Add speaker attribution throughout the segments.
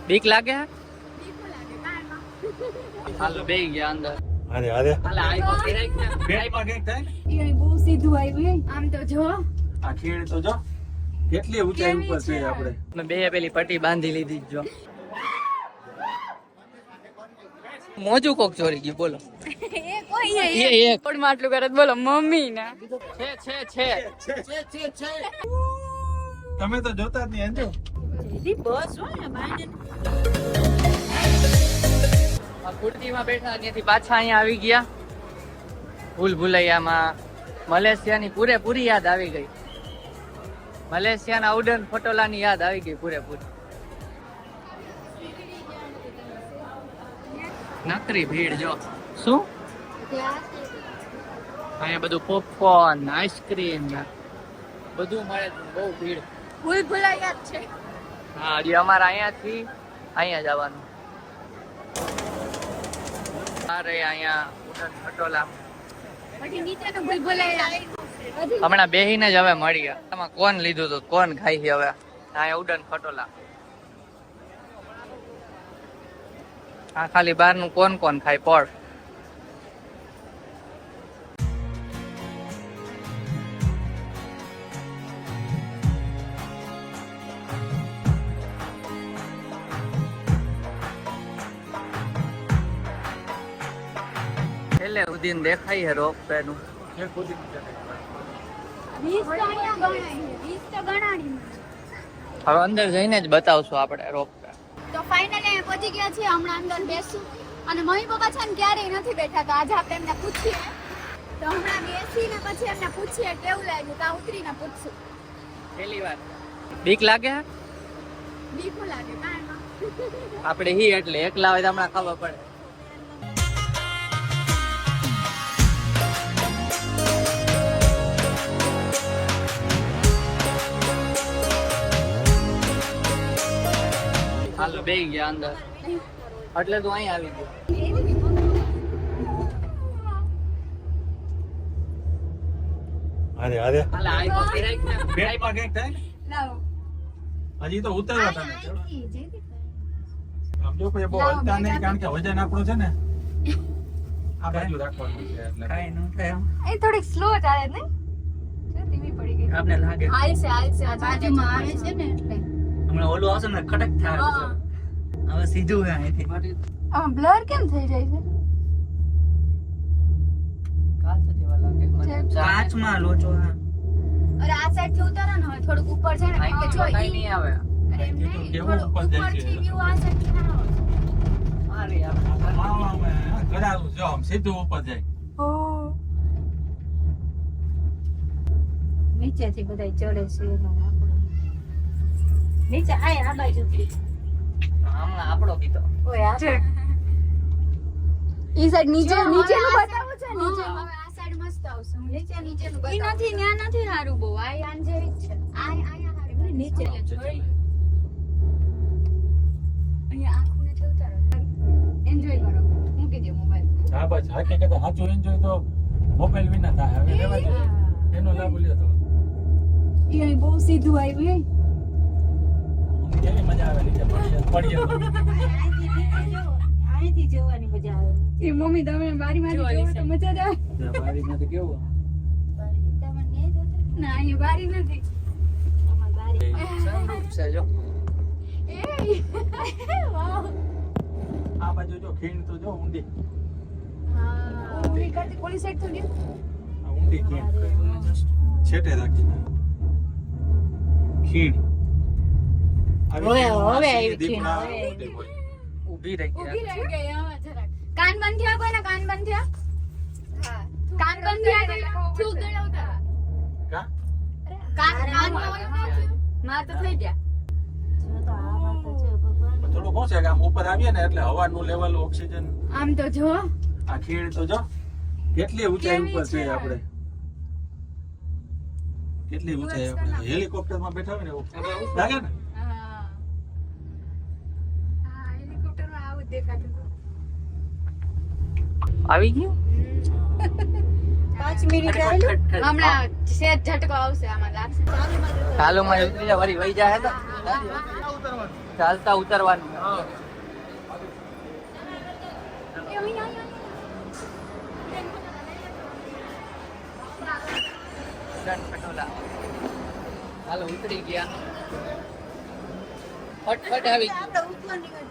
Speaker 1: બીક લાગે હાલો બે ગયા અંદર
Speaker 2: અરે અરે
Speaker 1: હાલે આઈ તો ફેરાઈ ગયા
Speaker 2: પેટમાં કંઈક થાય
Speaker 3: એ બહુ સીધું આવ્યું આમ તો જો
Speaker 2: આ ખીણ તો જો કેટલી ઊંચાઈ ઉપર છે આપણે
Speaker 1: મેં બે પેલી પટ્ટી બાંધી લીધી જો મોજું કોક ચોરી ગયું બોલો
Speaker 3: એ કોઈ
Speaker 1: એ એક
Speaker 3: કોડમાં આટલું કરે તો બોલો મમ્મી ને
Speaker 1: છે
Speaker 2: તમે તો જોતા જ નહીં અંજો
Speaker 3: બસ હોય ને બાંધે
Speaker 1: આ કુર્તીમાં બેઠા ત્યાંથી પાછા અહીંયા આવી ગયા ભૂલ ભૂલૈયામાં મલેશિયાની પૂરેપૂરી યાદ આવી ગઈ મલેશિયાના ઉડન ફટોલાની યાદ આવી ગઈ પૂરેપૂરી નકરી ભીડ જો શું અહીંયા બધું પોપકોર્ન આઈસ્ક્રીમ બધું મળે છે બહુ ભીડ
Speaker 3: ભૂલ ભૂલાયા છે
Speaker 1: હા હજી અમારે અહીંયાથી અહીંયા જવાનું અરે અહીંયા ઉડન ખટોલા
Speaker 3: પછી નીચેનું ભૂલ ભૂલાયા
Speaker 1: હમણાં બેહીને જ હવે મળી ગયા આમાં કોણ લીધું તો કોણ ખાઈ છે હવે અહીંયા ઉડન ખટોલા આ ખાલી બહારનું કોણ કોણ ખાય પડ છેલ્લે સુધી દેખાય છે રોપ વે નું
Speaker 2: એક ખુદી
Speaker 3: 20 તો અહીંયા ગણાય છે 20 તો ગણાણી
Speaker 1: હવે અંદર જઈને જ બતાવશું આપણે રોપ વે
Speaker 3: તો ફાઇનલી પહોંચી ગયા છીએ હમણાં અંદર બેસું અને મમ્મી પપ્પા છે ને ક્યારેય નથી બેઠા તો આજે આપણે એમને પૂછીએ તો હમણાં બેસીને પછી એમને પૂછીએ કેવું લાગ્યું તો ઉતરીને પૂછશું
Speaker 1: પહેલી વાર બીક લાગે
Speaker 3: બીક લાગે કાંઈ
Speaker 1: આપણે હી એટલે એકલા હોય તો હમણાં ખબર પડે હાલો બે ગયા અંદર એટલે તું અહીં આવી ગયો
Speaker 2: અરે અરે
Speaker 1: હાલે આઈ તો ફેરાઈ ગયા
Speaker 2: પેટમાં કંઈક થાય ને
Speaker 3: લાવો
Speaker 2: હજી તો ઉતરવા તમે આમ જો કોઈ બહુ હલતા નહીં કારણ કે વજન આપણું છે ને આ બાજુ રાખવાનું છે એટલે
Speaker 1: કાઈ ન થાય
Speaker 3: એ થોડીક સ્લો ચાલે ને જો ધીમી પડી ગઈ
Speaker 1: આપને લાગે
Speaker 3: હાલશે આ બાજુમાં આવે છે ને એટલે
Speaker 1: હમણાં ઓલું આવશે ને ખડક થાય હવે સીધું હે અહીંથી
Speaker 3: આ બ્લર કેમ થઈ જાય છે
Speaker 1: કાચ જેવા લાગે મને કાચમાં લોચો હા
Speaker 3: અરે આ સાઈડ થી ઉતારો ને હવે થોડુંક ઉપર છે ને કે જો
Speaker 1: કઈ નહીં આવે
Speaker 3: અરે એમ નહીં
Speaker 2: કેવું
Speaker 3: થોડુંક
Speaker 2: ઉપર જાય છે?
Speaker 3: ઉપરથી વ્યૂ આ સાઈડ થી ના આવે
Speaker 1: અરે યાર
Speaker 2: કરારું જો આમ સીધું ઉપર જાય
Speaker 3: ઓ નીચેથી બધાય ચડે છે એમાં આપણું નીચે આ બાજુ
Speaker 1: હમણાં આપણો કીધો
Speaker 3: ઓય આ ઈ સાઈડ નીચે નીચેનું બતાવું છે નીચે હવે આ સાઈડ મસ્ત આવશે હું નીચેનું બતાવું ઈ નથી ન્યા નથી હારું બહુ આ આન જેવી જ છે આ આયા હારું નીચે જોઈ અહીંયા આંખોને છે ઉતારો એન્જોય કરો મૂકી દે મોબાઈલ
Speaker 2: હા બસ હકીકત સાચું એન્જોય તો મોબાઈલ વિના થાય હવે લેવા દે એનો લાભ લ્યો તો
Speaker 3: ઈ અહીં બહુ સીધું આવ્યું
Speaker 2: કેવી મજા આવે નીચે પડીએ
Speaker 3: અહીંથી જોવાની મજા આવે એ મમ્મી તમે બારીમાંથી જોવો તો મજા જ આવે
Speaker 2: બારી નથી કેવું
Speaker 3: ના અહીંયા બારી નથી
Speaker 1: છે જો
Speaker 3: વાવ
Speaker 2: આ બાજુ જો ખીણ તો જો ઊંડી
Speaker 3: હા ઊંડી કરતી પોલી સાઈડ તો ગયો
Speaker 2: આ ઊંડી ખીણ છેટે રાખી ખીણ
Speaker 3: હવે આવી
Speaker 2: ખીણ
Speaker 1: ઊભી રહી
Speaker 3: ઊભી
Speaker 1: ગયા
Speaker 3: રહી ગઈ હવે જરાક કાન બંધ થયા કોઈના કાન બંધ થયા હા કાન બંધ થયા એટલે થૂક ગળાવતા
Speaker 2: કા
Speaker 3: કાન માં તો થઈ ગયા
Speaker 2: થોડું શું છે કે આમ ઉપર આવીએ ને એટલે હવાનું લેવલ ઓક્સિજન
Speaker 3: આમ તો જો
Speaker 2: આ ખીણ તો જો કેટલી ઊંચાઈ ઉપર છે આપણે કેટલી ઊંચાઈ આપણે હેલિકોપ્ટર માં બેઠા હોય ને એવું લાગે ને
Speaker 3: હા હેલિકોપ્ટર માં આવું દેખાતું
Speaker 1: આવી ગયું
Speaker 3: 5 મિનિટ હમણાં સેજ ઝટકો આવશે આમાં લાગશે
Speaker 1: ચાલુ માં ઉતરી જા વળી વહી જાય તો
Speaker 2: ઉતરવાનું
Speaker 1: ચાલતા ઉતરવાનું
Speaker 3: એ અહીં, અહીં.
Speaker 1: પટોલા હાલો ઉતરી ગયા ફટફટ આવી ગયું.
Speaker 3: આપણે ઉપર નીકળીએ.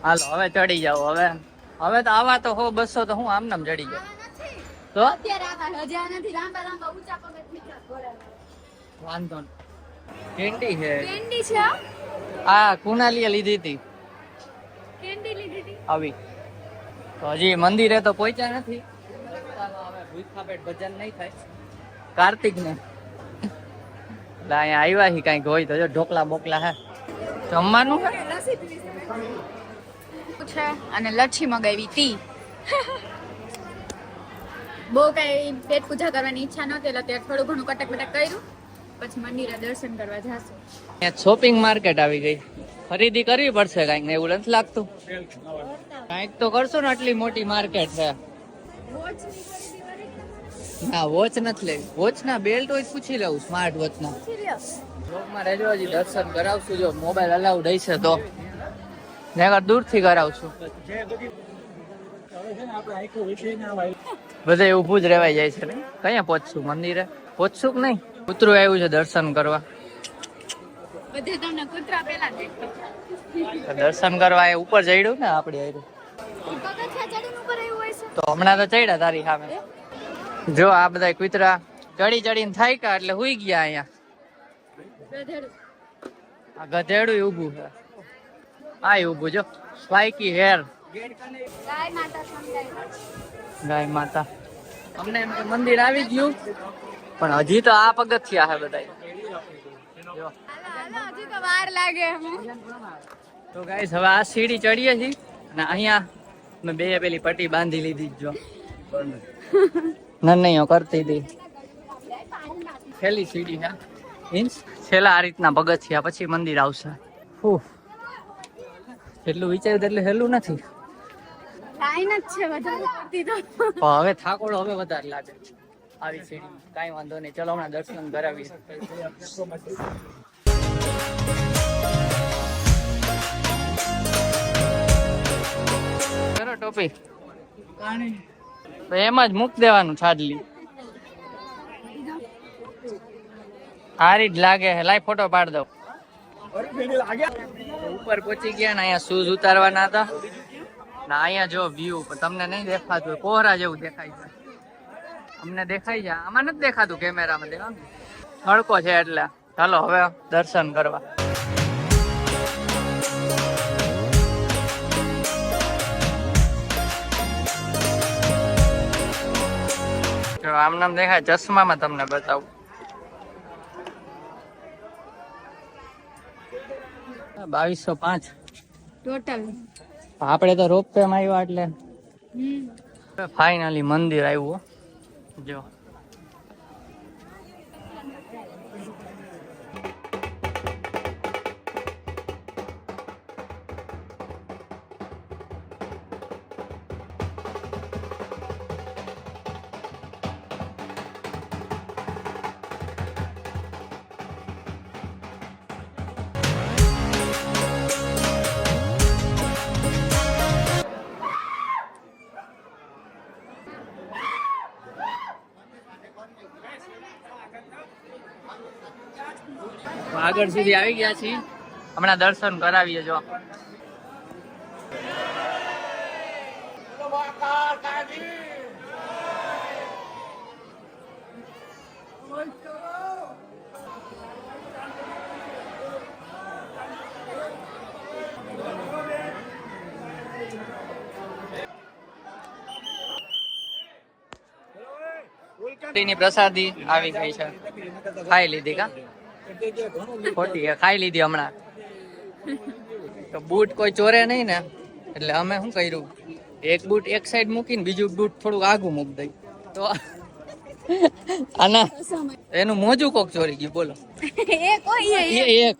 Speaker 1: હાલો હવે ચડી જાવ. હવે તો આવા તો 100-200 તો હું આમનામ ચડી જાઉં.
Speaker 3: આ નથી.
Speaker 1: તો
Speaker 3: અત્યારે આવા હજા નથી. લાંબા લાંબા ઊંચા પગથિયા ઘોડાના.
Speaker 1: વાંધો નહીં. કેન્ડી છે
Speaker 3: કેન્ડી છે આ?
Speaker 1: આ કુનાલીએ લીધી હતી
Speaker 3: કેન્ડી લીધી હતી.
Speaker 1: આવી. તો હજી મંદિરે તો પહોંચ્યા નથી. હવે ભૂખા પેટ ભજન નહીં થાય કાર્તિક ને. એટલે અહીંયા આવ્યા હી કઈક હોય તો જો ઢોકલા બોકલા હે જમવાનું હે.
Speaker 3: લસ્સી પીવી છે અને લચ્છી મગાવી તી. બહુ કઈ પેટ પૂજા કરવાની ઈચ્છા નહોતી એટલે ત્યારે થોડું ઘણું કટક બટક કર્યું. પછી મંદિરે દર્શન કરવા જાશું.
Speaker 1: અહીંયા શોપિંગ માર્કેટ આવી ગઈ. ખરીદી કરવી પડશે કઈક ને એવું નથી લાગતું. કઈક તો કરશો ને આટલી મોટી માર્કેટ છે.
Speaker 3: વોચની ખરીદી કરી
Speaker 1: ના વોચ નથી લેવી. વોચ ના બેલ્ટ હોય તો પૂછી લઉં સ્માર્ટ વોચ ના.
Speaker 3: પૂછી લ્યો.
Speaker 1: બ્લોગમાં રહેજો હજી દર્શન કરાવશું જો મોબાઈલ અલાઉડ હશે તો. નકર દૂરથી કરાવશું.
Speaker 2: હવે છે ને આપણે આખું વિષયને આવા
Speaker 1: બધે ઊભું જ રહેવાય જાય છે ને. કયા પહોંચશું મંદિરે પહોંચશું કે નહીં. કૂતરું આવ્યું છે દર્શન કરવા.
Speaker 3: બધે તમને કૂતરા પેલા દેખાય.
Speaker 1: તો દર્શન કરવા એ ઉપર ચડ્યું ને આપણે આવ્યું
Speaker 3: પગથિયા ચડીને ઉપર આવ્યું હોય છે.
Speaker 1: તો હમણાં તો ચડ્યા તારી સામે. જો આ બધા કૂતરા ચડીને થાય કા એટલે હુઈ ગયા અહીંયા.
Speaker 3: ગધેડું.
Speaker 1: આ ગધેડું ઊભું છે. આ ઊભું જો સ્પાઇકી હેર
Speaker 3: ગાય માતા સમજાય.
Speaker 1: ગાય માતા. અમને એમ કે મંદિર આવી ગયું પણ હજી તો આ પગથિયા છે બધા. જો
Speaker 3: હાલો હજી તો વાર લાગે અમે.
Speaker 1: તો ગાઈસ હવે આ સીડી ચડીએ છીએ અને અહીંયા મેં બે પેલી પટ્ટી બાંધી લીધી જો નન્નીઓ કરતી હતી. છેલ્લી સીડી છે મીન્સ છેલ્લા આ રીતના પગથિયા પછી મંદિર આવશે. એટલું વિચાર્યું એટલે હેલું નથી.
Speaker 3: લાઈન જ છે વધારે પડતી તો.
Speaker 1: પણ હવે થાકોડો હવે વધારે લાગે આવી સીડી. કાંઈ વાંધો નહીં ચલો હમણાં દર્શન કરાવીએ. કરો ટોપી તો એમ જ મૂક દેવાનું છાડલી. સારી જ લાગે છે. લાઈ ફોટો પાડ દઉં. ઉપર પહોંચી ગયા ને અહીંયા શૂઝ ઉતારવાના હતા ને અહીંયા જો વ્યૂ તમને નહીં દેખાતું કોહરા જેવું દેખાય છે. અમને દેખાય છે આમાં નથી દેખાતું કેમેરામાં. દેખાતું તડકો છે એટલે. ચાલો હવે દર્શન કરવા. જો આમ નામ દેખાય ચશ્મામાં તમને બતાવું. 2205
Speaker 3: ટોટલ.
Speaker 1: આપણે તો રોપ વે માં આવ્યા એટલે ફાઇનલી મંદિર આવ્યું. જો આગળ સુધી આવી ગયા છીએ. હમણાં દર્શન કરાવીએ. જો ની પ્રસાદી આવી ગઈ છે. ખાઈ લીધી કા ખોટી ખાઈ લીધી હમણાં. તો બૂટ કોઈ ચોરે નહીં ને એટલે અમે શું કર્યું એક બૂટ એક સાઈડ મૂકીને બીજું બૂટ થોડું આગું મૂકી દઈ. તો આના એનું મોજું કોક ચોરી ગયું બોલો.
Speaker 3: એ કોઈ
Speaker 1: એક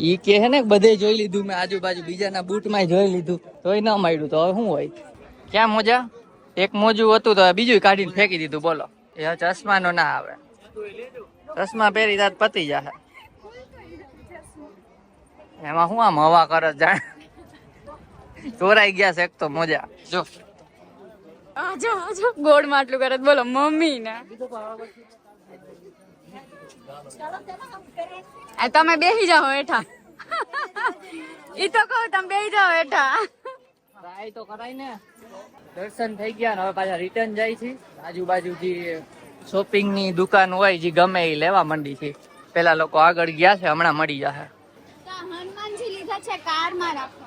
Speaker 1: ઈ કે હે ને બધે જોઈ લીધું મેં આજુબાજુ બીજાના બૂટમાં જોઈ લીધું તોય ન મળ્યું. તો હવે શું હોય ક્યાં મોજા. એક મોજું હતું તો બીજું કાઢીને ફેંકી દીધું. બોલો એ ચશ્મા નો ના આવે. ચશ્મા પહેરી તાત પતી જાય. એમાં શું આમ હવા કરે જાણ ચોરાઈ ગયા છે એક તો મોજા જો
Speaker 3: ગોળ માં આટલું કરે બોલો મમ્મી ને તમે બેસી જાઓ હેઠા ઈ તો કહું તમે બેસી જાઓ હેઠા
Speaker 1: ટ્રાય તો કરાય ને દર્શન થઈ ગયા ને હવે પાછા રિટર્ન જાય છે આજુબાજુ જે શોપિંગ ની દુકાન હોય જે ગમે એ લેવા માંડી છે પેલા લોકો આગળ ગયા છે હમણાં મળી જશે
Speaker 3: હનુમાનજી લીધા છે કાર માં રાખો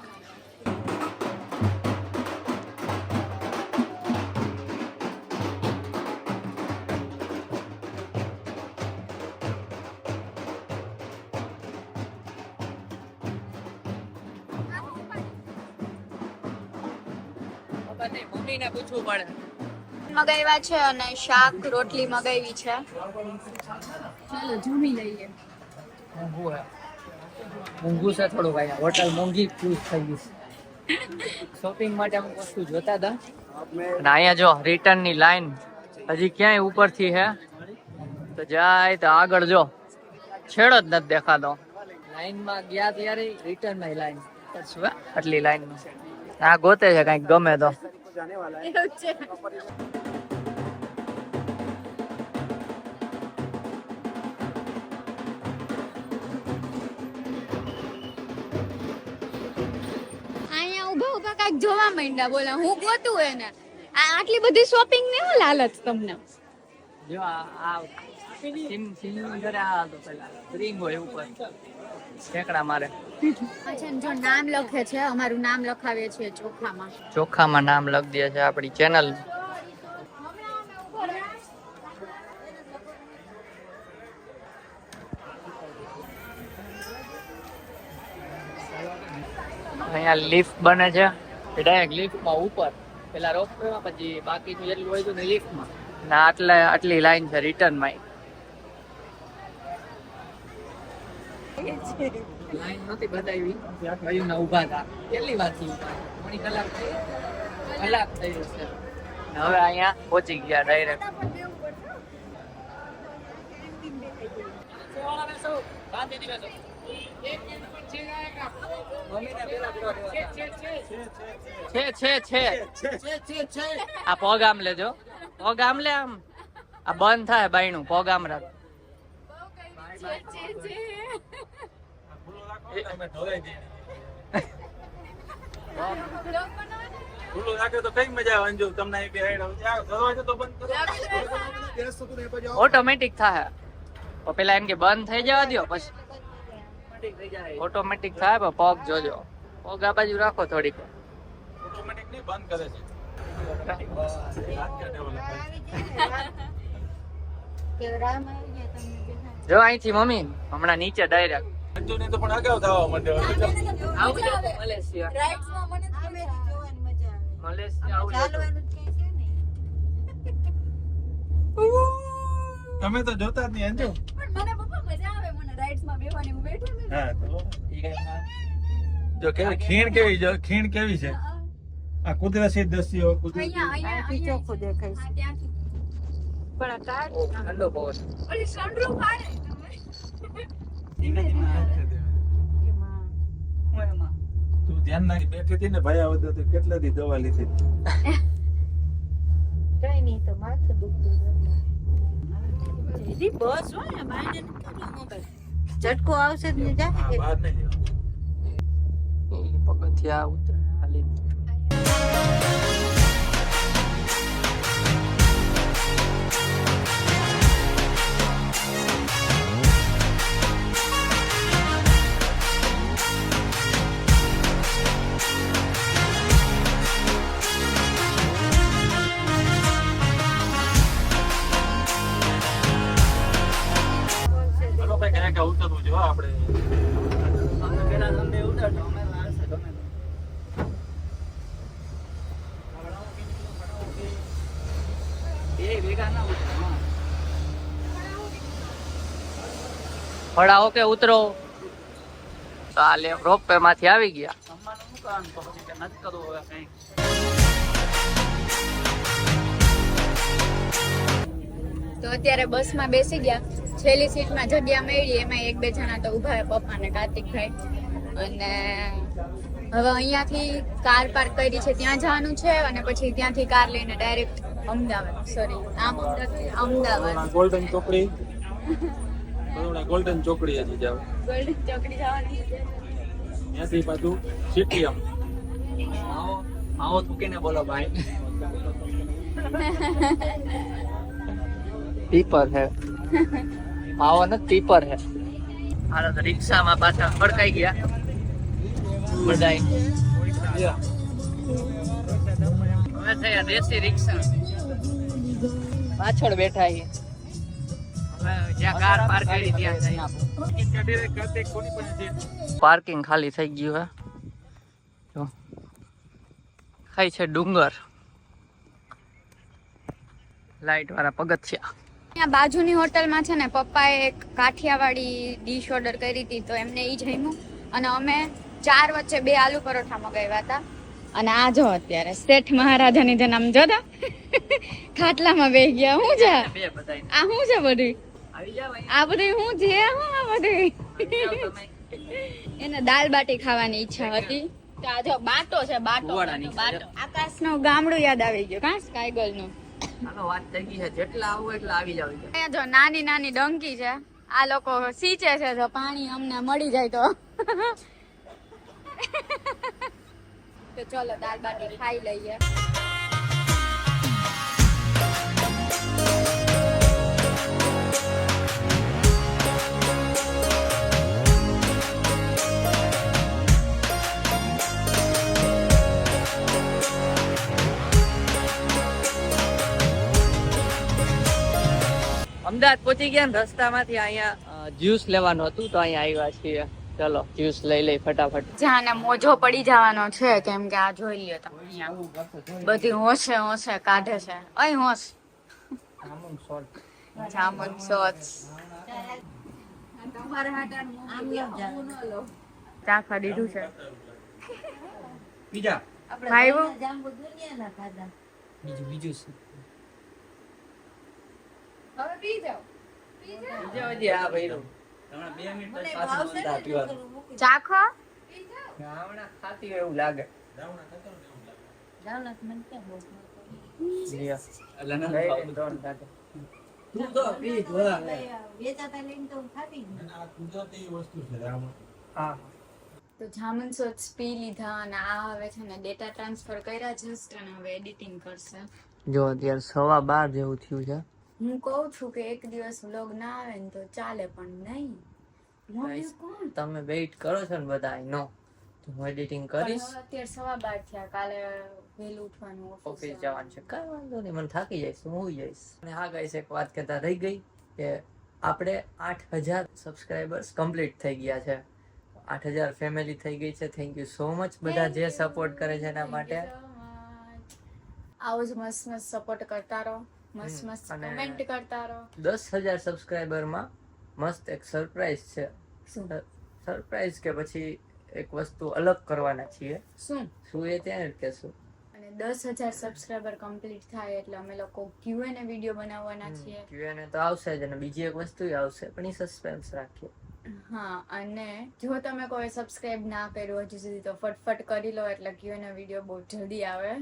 Speaker 1: મમ્મી ને પૂછવું પડે
Speaker 3: મગાવ્યા છે અને શાક રોટલી મગાવી છે ચાલો જમી લઈએ
Speaker 1: મોંઘું છે થોડું ભાઈ હોટલ મોંઘી ચૂઝ થઈ ગઈ શોપિંગ માટે અમુક વસ્તુ જોતા હતા અને અહીંયા જો રિટર્ન ની લાઈન હજી ક્યાંય ઉપરથી હે તો જાય તો આગળ જો છેડો જ નથી દેખાતો લાઈન માં ગયા ત્યારે રિટર્ન ની લાઈન આટલી લાઈન આ ગોતે છે કઈક ગમે તો
Speaker 3: એવું છે અહીંયા ઉભા ઉભા કઈક જોવા માંડ્યા બોલા હું ગોતું એને આટલી બધી શોપિંગ ને હું લાલચ તમને
Speaker 1: જો આ ઘરે આ તો પેલા રિંગ હોય ઉપર ઠેકડા મારે
Speaker 3: અચ્છા જો નામ લખે છે અમારું નામ લખાવીએ છીએ ચોખામાં
Speaker 1: ચોખામાં નામ લખી દે છે આપણી ચેનલ અહીંયા લિફ્ટ બને છે ડાયરેક્ટ લિફ્ટમાં ઉપર પેલા રોપવેમાં પછી બાકીનું જેટલું હોય ને લિફ્ટમાં ના આટલી લાઈન છે રિટર્નમાં લાઈન નહોતી બતાવી ભાઈઓને ઊભા હતા કેટલી વાર થી ઘણી કલાક થઈ જશે હવે અહીંયા પહોંચી ગયા ડાયરેક્ટ છે આ પગ આમ લેજો પગ આમ લે આમ આ બંધ થાય બાયણું પગ આમ રાખ
Speaker 2: ખુલ્લું રાખે તો કઈ મજા આવે અંજુ તમને અહીં બેહાડ્યા હોય. દરવાજો તો બંધ કરો.
Speaker 1: ઓટોમેટિક થાય તો પેલા એમ કે બંધ થઈ જવા દો પછી ઓટોમેટિક થાય પણ પગ જોજો પગ આ બાજુ રાખો થોડીક
Speaker 2: ઓટોમેટિક નહીં બંધ કરે છે.
Speaker 1: જો અહીંથી મમ્મી હમણાં નીચે ડાયરેક્ટ
Speaker 2: અંજુ ને તો પણ અગાઉ થવા માંડ્યો.
Speaker 1: મલેશિયા
Speaker 2: તમે તો જોતા જ નહીં અંજુ.
Speaker 3: પણ મને પપ્પા મજા આવે મને રાઇડ્સ માં બેસવાની હું બેઠો ને
Speaker 2: હા તો જો કેવી ખીણ કેવી જો ખીણ કેવી છે આ કુદરતી દ્રશ્યો કુદરતી
Speaker 3: અહીંયા ચોખ્ખું દેખાય છે ત્યાંથી પણ આ કાર
Speaker 1: ઠંડો પવન
Speaker 3: ઓલી સનરૂફ આવે
Speaker 2: તું ધ્યાન નાખી બેઠી હતી ને ભાઈ આવતો તો કેટલા દી દવા લીધી.
Speaker 4: કઈ નહીં તો માથું દુખતું દીદી બસ હોય ને બાઈને કેટલો મોબાઈલ ઝટકો આવશે જ ને જા
Speaker 2: હા, બહાર નહીં જવાનું.
Speaker 1: પગથિયા ઉતરે હાલી
Speaker 2: ચાલો ભાઈ ક્યાં ક્યાં ઉતરવું છે હો આપણે.
Speaker 1: પેલા તમે ઉતરજો અમે લાવશે ગમે એ ભેગા ના ઉતરો ફળાઓ કે ઉતરો તો આ લે રોપવે માંથી આવી ગયા જમવાનું શું કરવાનું તો પછી કે નથી કરવું હવે કઈ
Speaker 3: તો અત્યારે બસમાં બેસી ગયા છેલ્લી સીટમાં જગ્યા મળી એમાં એક બે જણા તો ઉભા પપ્પા ને કાર્તિકભાઈ અને હવે અહીંયાથી કાર પાર્ક કરી છે ત્યાં જવાનું છે અને પછી ત્યાંથી કાર લઈને ડાયરેક્ટ અમદાવાદ અમદાવાદ
Speaker 2: ગોલ્ડન ચોકડી ગોલ્ડન ચોકડી હજી જાવ
Speaker 3: ગોલ્ડન ચોકડી જવાનું છે
Speaker 2: ત્યાંથી પાછું સીટીએમ
Speaker 1: આવો તું કેને બોલો ભાઈ પીપર હે આવો ને પીપર હે હાલો તો રિક્ષામાં પાછા ખડકાઈ ગયા બધાય હવે થયા દેશી રિક્ષા પાછળ બેઠા છે હવે જ્યાં કાર પાર્ક કરી ત્યાં પાર્કિંગ ખાલી થઈ ગયું હે જો ખાઈ છે ડુંગર લાઈટ વાળા પગથિયા
Speaker 3: ત્યાં બાજુની હોટલમાં છે ને પપ્પાએ એક કાઠિયાવાડી ડીશ ઓર્ડર કરી હતી તો એમને ઈ જમ્યું અને અમે 4 વચ્ચે 2 આલુ પરોઠા મગાવ્યા હતા અને આ જો અત્યારે શેઠ મહારાજાની જેમ આમ જોતા ખાટલામાં બેસી ગયા હું છે
Speaker 1: બે બધાય
Speaker 3: આ શું છે બધું
Speaker 1: આવી જાવ
Speaker 3: આ બધું શું છે હું આ બધું એને દાલ બાટી ખાવાની ઈચ્છા હતી તો આ જો બાટો છે બાટો
Speaker 1: કુવાડાની
Speaker 3: બાટો આકાશનું ગામડું યાદ આવી ગયું કા સ્કાયગર્લનું
Speaker 1: હાલો વાત થઈ ગઈ છે જેટલા આવો એટલા આવી જાવ
Speaker 3: અહીંયા જો નાની નાની ડંકી છે આ લોકો સીંચે છે જો પાણી અમને મળી જાય તો તો ચલો દાલ બાટી ખાઈ લઈએ
Speaker 1: અમદાવાદ પહોંચી ગયા ને રસ્તામાંથી અહીંયા જ્યુસ લેવાનું હતું તો અહીંયા આવ્યા છીએ ચલો જ્યુસ લઈ લઈ ફટાફટ
Speaker 3: જાને મોજો પડી જવાનો છે કેમ કે આ જોઈ લ્યો તમે અહીંયા બધી હોશે હોશે કાઢે છે અહીં હોશ જામુન સોસ ચાખવા દીધું છે
Speaker 2: બીજા
Speaker 3: ખાયું
Speaker 1: બીજું શું
Speaker 3: હવે પી જાઓ
Speaker 1: આ ભઈરું હમણાં 2 મિનિટ પછી પાછું બંધ પીવાનું
Speaker 3: ચાખો
Speaker 1: હમણાં ખાતી હોય એવું લાગે
Speaker 3: તો જામુન સોસ પી લીધા અને આ હવે છે ને ડેટા ટ્રાન્સફર કર્યા જસ્ટ અને હવે એડિટિંગ કરશે
Speaker 1: જો અત્યારે 12:15 જેવું થયું છે
Speaker 3: હું કહું છું કે એક દિવસ વ્લોગ ના આવે ને તો ચાલે પણ નહીં
Speaker 1: Guys, તમે વેઇટ કરો છો ને બધા નો તો હું એડિટિંગ કરીશ
Speaker 3: અત્યારે 12:15 થયા કાલે વહેલું ઉઠવાનું
Speaker 1: ઓફિસ જવાનું છે કાંઈ વાંધો નહીં મને થાકી જઈશ હું હોઈ જઈશ અને હા ગાઈસ એક વાત કહેતા રહી ગઈ કે આપણે 8000 સબસ્ક્રાઇબર્સ કમ્પ્લીટ થઈ ગયા છે 8000 ફેમિલી થઈ ગઈ છે થેન્ક યુ સો મચ બધા જે સપોર્ટ કરે છે એના માટે
Speaker 3: આવો જ મસ્ત મસ્ત સપોર્ટ કરતા રહો મસ્ત મસ્ત
Speaker 1: અને
Speaker 3: કમેન્ટ કરતા રહો
Speaker 1: 10000 સબસ્ક્રાઇબરમાં મસ્ત એક સરપ્રાઈઝ છે સરપ્રાઈઝ કે પછી એક વસ્તુ અલગ કરવાના છીએ
Speaker 3: શું
Speaker 1: શું એ ત્યાં કહેશું
Speaker 3: અને 10,000 સબસ્ક્રાઇબર કમ્પ્લીટ થાય એટલે અમે લોકો Q&A વિડિયો બનાવવાના છીએ
Speaker 1: Q&A તો આવશે જ અને બીજી એક વસ્તુ આવશે પણ એ સસ્પેન્સ રાખીએ
Speaker 3: હા અને જો તમે કોઈ સબસ્ક્રાઇબ ના કર્યું હજુ સુધી તો ફટફટ કરી લો એટલે Q&A વિડિયો બહુ જલ્દી આવે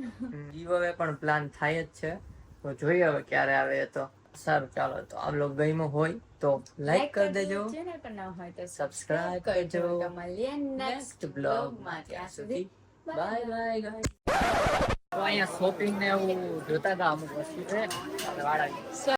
Speaker 1: ગીવઅવે પણ પ્લાન થાય જ છે તો જોઈએ હવે ક્યારે આવે એ તો સારું ચાલો તો આ બ્લોગ ગમ્યો હોય તો લાઈક કરી દેજો
Speaker 3: ચેનલ પર ના હોય તો
Speaker 1: સબસ્ક્રાઇબ કરજો
Speaker 3: તો મળીએ નેક્સ્ટ બ્લોગમાં ત્યાં સુધી
Speaker 1: બાય બાય ગાઈસ તો અહીંયા શોપિંગ ને એવું જોતા હતા અમુક વસ્તુ છે વાળા